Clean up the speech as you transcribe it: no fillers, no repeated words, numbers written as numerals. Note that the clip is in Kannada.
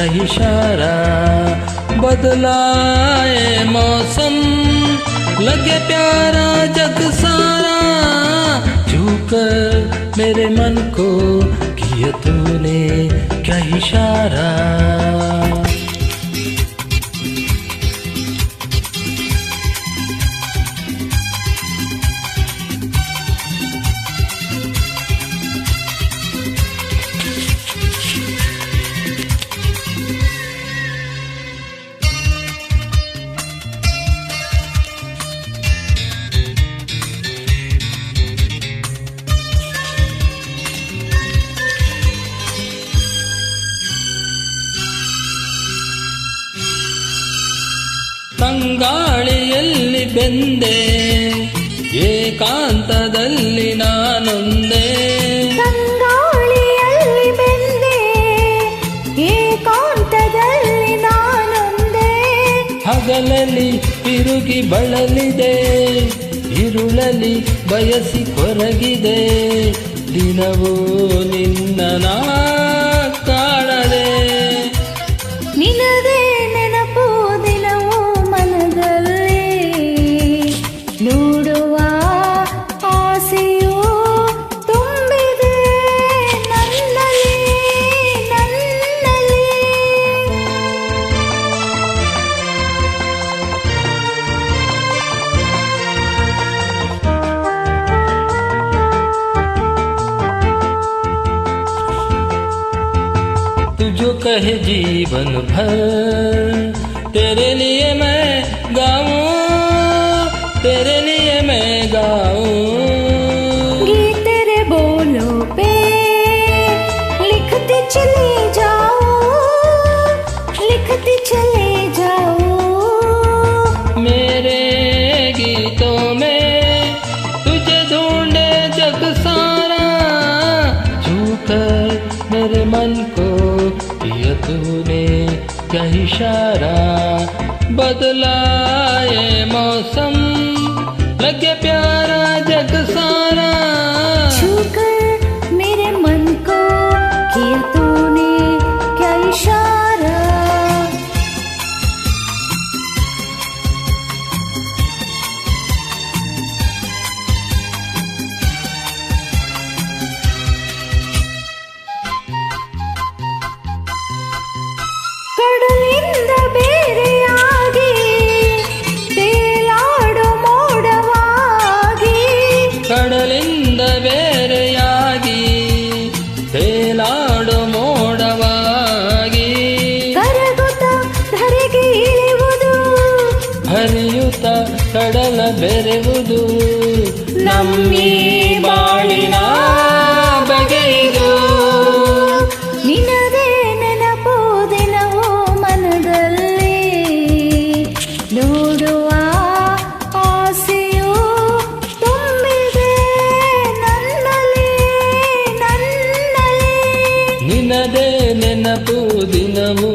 क्या इशारा, बदलाए मौसम लगे प्यारा जग सारा, छूकर मेरे मन को किया तूने क्या इशारा। ತಂಗಾಳಿಯಲ್ಲಿ ಬೆಂದೆ ಏಕಾಂತದಲ್ಲಿ ನಾನೊಂದೇ, ತಂಗಾಳಿಯಲ್ಲಿ ಬೆಂದೆ ಏಕಾಂತದಲ್ಲಿ ನಾನೊಂದೇ, ಹಗಲಲ್ಲಿ ತಿರುಗಿ ಬಳಲಿದೆ ಇರುಳಲಿ ಬಯಸಿ ಕೊರಗಿದೆ, ದಿನವೂ ನಿನ್ನ ನಾ ಕಾಣದೆ, ನಿನದೇ ನೆನಪು ದಿನವೂ ಮನದಲ್ಲಿ, ನೋಡುವ ಆಸೆಯೂ ತುಂಬಿದೆ ನನ್ನಲ್ಲಿ ನನ್ನಲ್ಲಿ. तुझो कहे जीवन भर तेरे लिए मैं गाऊं, तेरे लिए मैं गाऊं, गीत तेरे बोलों पे लिखती चली जाऊं, लिखती चली जाऊं, मेरे गीतों में तुझे ढूंढे जग सारा, छूकर मेरे मन को किया तूने क्या इशारा, बदलाए मौसम लगे प्यारा जग सारा, छूकर मेरे मन को किया तूने क्या इशारा. ಕಡಲಿಂದ ಬೇರೆಯಾಗಿ ತೇಲಾಡು ಮೋಡವಾಗಿ, ಕಡಲಿಂದ ಬೇರೆಯಾಗಿ ತೇಲಾಡು ಮೋಡವಾಗಿ, ಕರಗುತ್ತ ಧರೆಗೆ ಇಳಿಯುವುದು, ಹರಿಯುತ್ತ ಕಡಲ ಬೆರೆವುದು, ನಮ್ಮಿ ಬಾಳಿನ ಬಗೆಯಿದು, ನಿನದೇ ನೆನಪು ದಿನವೂ ಮನದಲ್ಲಿ, ನೋಡುವ ಆಸೆಯೂ ತುಂಬಿದೆ ನನ್ನಲ್ಲಿ ನನ್ನಲ್ಲಿ. ನಿನದೇ ನೆನಪು ದಿನವೂ